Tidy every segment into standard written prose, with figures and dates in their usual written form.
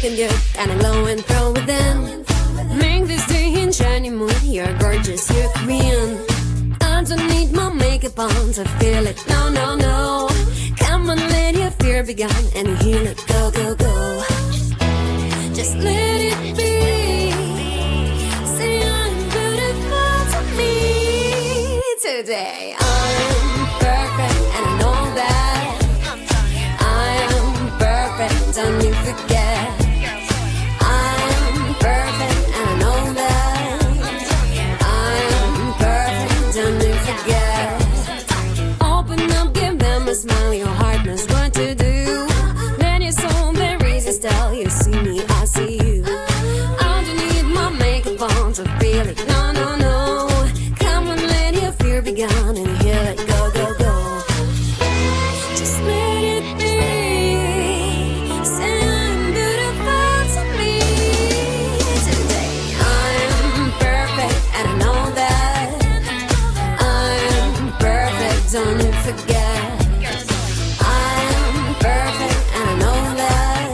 looking good and I'm glowing from within. Make this day in shiny mood. You're gorgeous, you're queen. I don't need my makeup on to feel it. No, no, no. Come on, let your fear be gone and heal it. Go, go, go. Just let it be. Say I'm beautiful to me today. I'm perfect and I know that. I am perfect, don't you forget. I am perfect and I know that. I am perfect, don't you forget. Open up, give them a smile, your heart knows what to do. Then your soul, there is a style, you see me, I see you. I don't need my makeup on to feel it, no, no, no. Come on, let your fear be gone and heal it, go, go, go. Just let it be. Say I'm beautiful to me today. I'm perfect and I know that. I'm perfect, don't you forget. I'm perfect and I know that.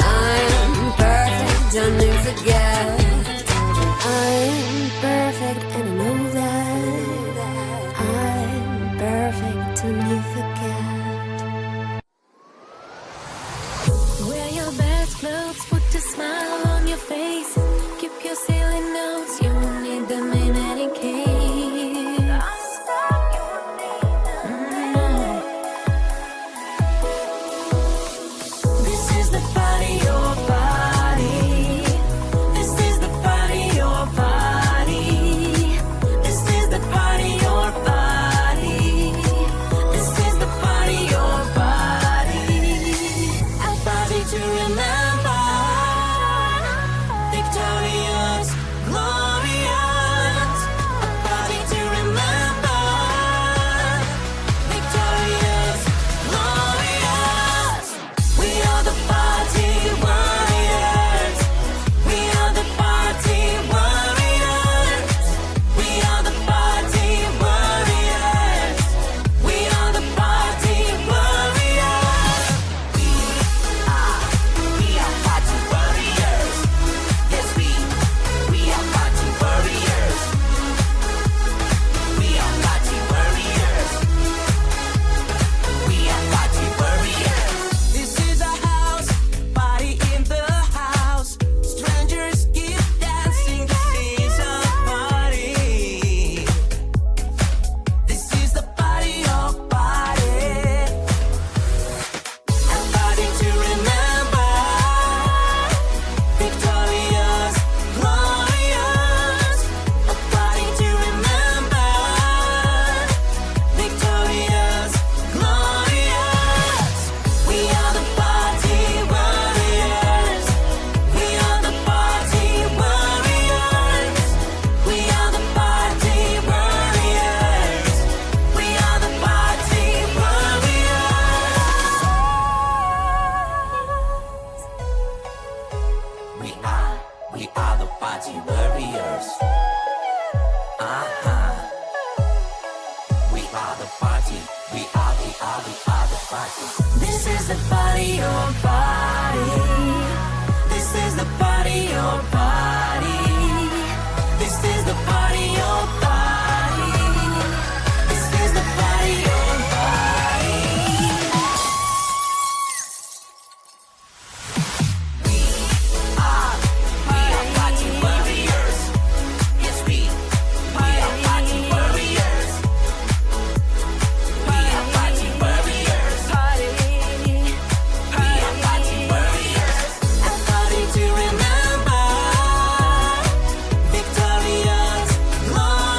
I'm perfect, don't you forget. I'm perfect and I know that. I'm perfect, don't you forget. Wear your best clothes, put a smile on your face. Keep your silly notes, you won't need them in any case. This is the party, your body. This is the party, your body. This is the party, your body. This is the party, your body. A body to remember. Victorious, glorious. A body to remember. Victorious, glorious. We are the party warriors. We are the party warriors. We are the party warriors. We are the party warriors. We are party warriors. Yes, we are party warriors. We are party warriors. We are party warriors. This is a house party in the house. Strangers keep dancing. This is a party. This is the party of party. A party to remember. Victorious, glorious. A party to remember. Victorious, glorious. We are the party warriors. We are the party warriors. We are the party warriors. We are the party warriors. We are the party warriors. We are the party. We are the party. This is the party, your body. This is the party, your body. This is the party, your body. This is the party, your body. We are party warriors. Yes, we are party warriors. We are party warriors. We are party warriors. A party to remember. Victorious, glorious.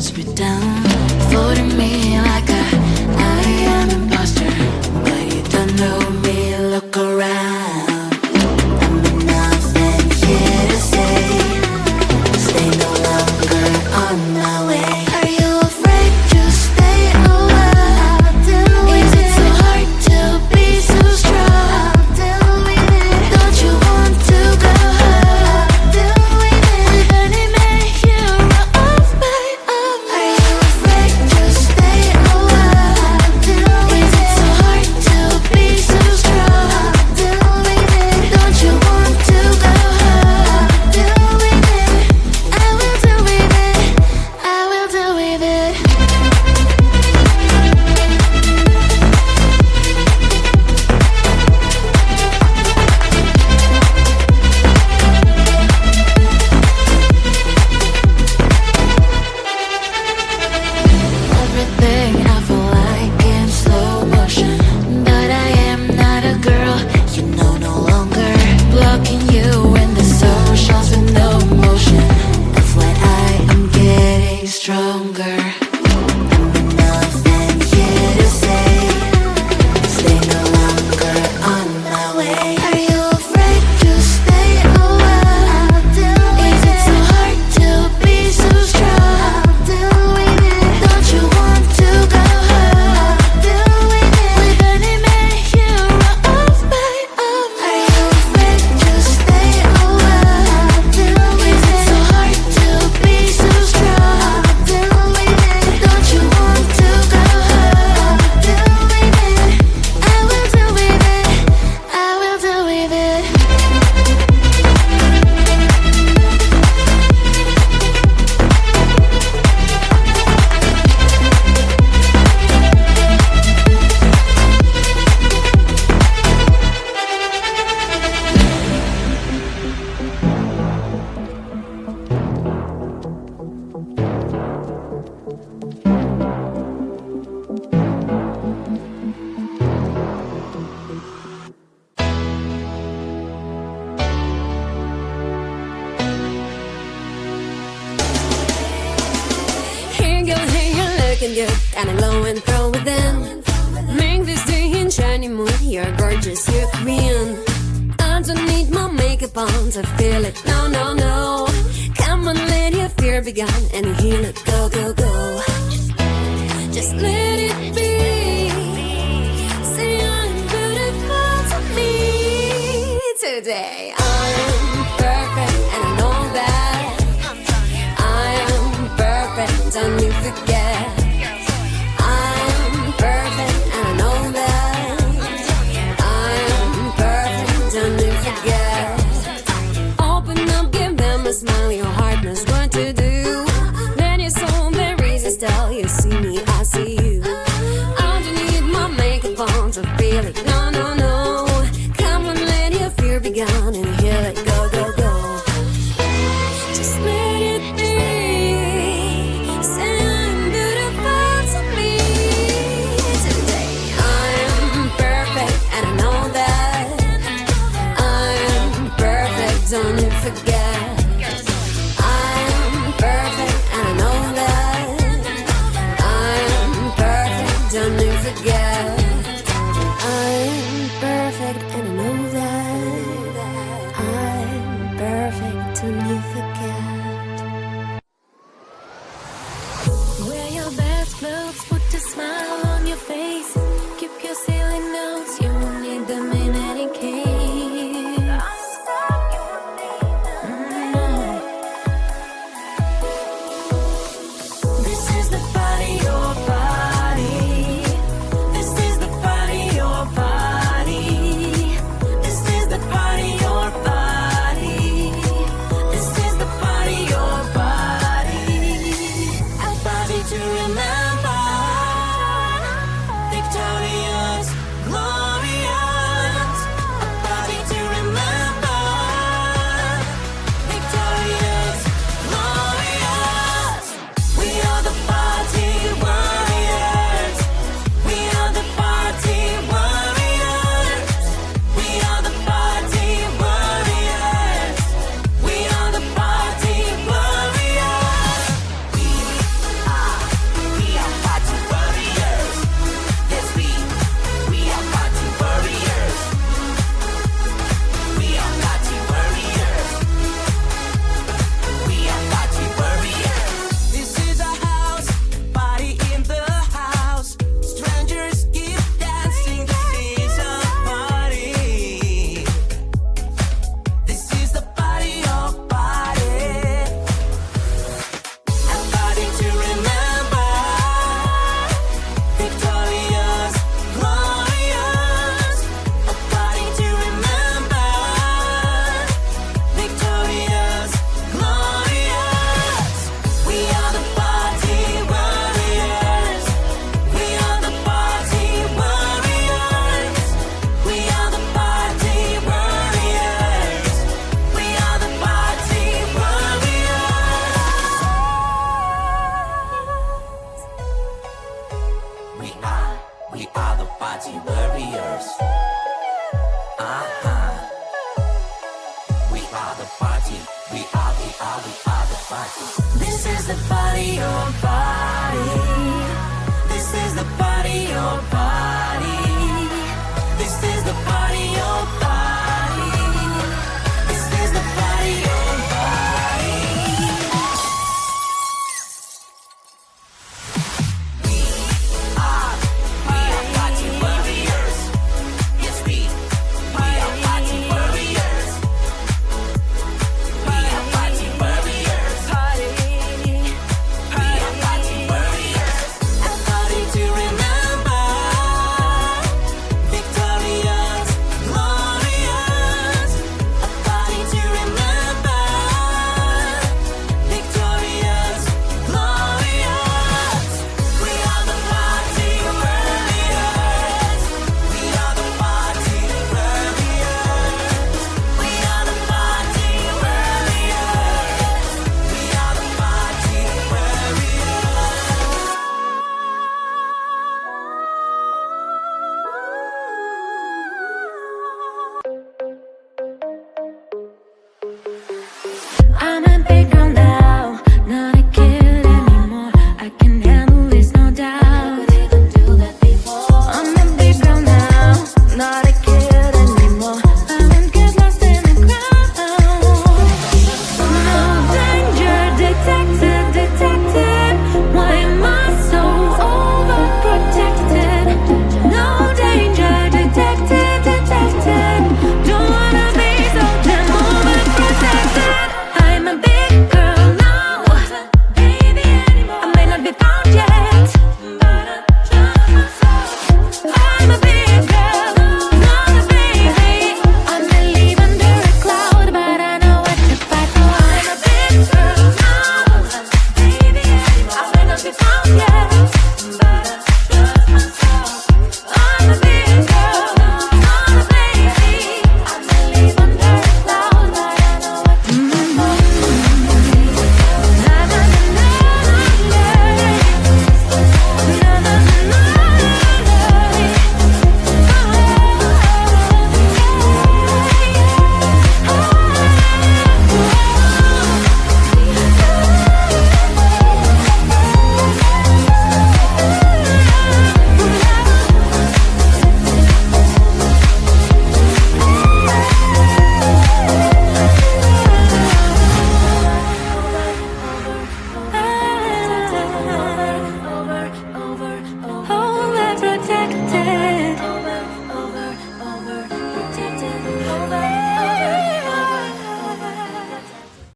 holds me down, floating me like I am imposter. But you don't know me, look around. I'm enough and here to stay no longer on my way. Are you afraid to stay a while? Is it so hard to be so strong? Don't you want to go home? With any man hero of my own. Are you afraid to stay a while? Is it so hard to be so strong? Don't you want to go home? I will do with it. I will do with it. Everything I feel like in slow motion, but I am not a girl, you know, no longer blocking you in the socials with no motion. FYI, I'm getting stronger. I'm enough and here to stay no longer on my way. Are you afraid to stay a while? Is it so hard to be so strong? Don't you want to go home? With any man hero of my own. Are you afraid to stay a while? Is it so hard to be so strong? Don't you want to go home? I will do with it. I will do with it. Here you're looking good, kinda low and throw within. Make this day in shiny mood, you're gorgeous, you're queen. I don't need my makeup on to feel it, no, no, no. Come on, let your fear begin and heal it, go, go, go. Just let it be. Say I'm beautiful to me today. I'm perfect and I know that. I am perfect, don't you forget. I'm perfect and I know that. I'm perfect, don't you forget. Open up, give them a smile, your heart knows what to do. Then your soul, there is a style, you see me, I see you. I don't need my makeup on to feel it, no, no, no. Come on, let your fear begin and heal it, go, go, go. Just let it be. Say I'm beautiful to me today. I'm perfect and I know that. I'm perfect, don't you forget. I'm perfect and I know that. I'm perfect, don't you forget. I'm perfect and I know that. I'm perfect, don't you forget. Wear your best clothes, put a smile on your face. Keep your silly notes, you won't need them in any case. This is the party, your party. This is the party, your party. This is the party, your party. This is the party, your party. A party to remember. Victoria. party warriors. We are the party. We are the party. This is the party